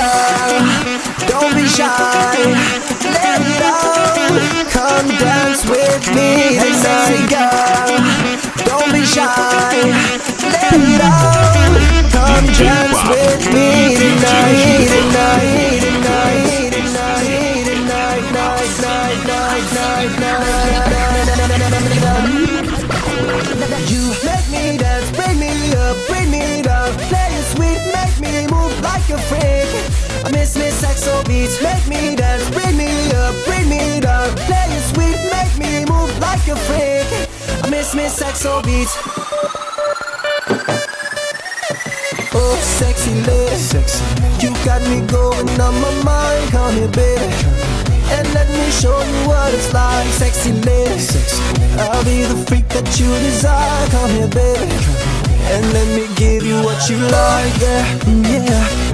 girl, don't be shy, let it out. Come dance with me tonight, girl. Don't be shy, let it out. Come dance with me tonight, tonight, tonight, tonight, tonight, night, night, night, night. You make me dance, bring me up, bring me down. Play it sweet, make me move like a freak. I miss Saxo beats, make me dance, bring me up, bring me down. Play it sweet, make me move like a freak. I miss Saxo beats. Oh, sexy lady, you got me going on my mind. Come here, baby, and let me show you what it's like. Sexy lady, I'll be the freak that you desire. Come here, baby, and let me give you what you like. Yeah, yeah.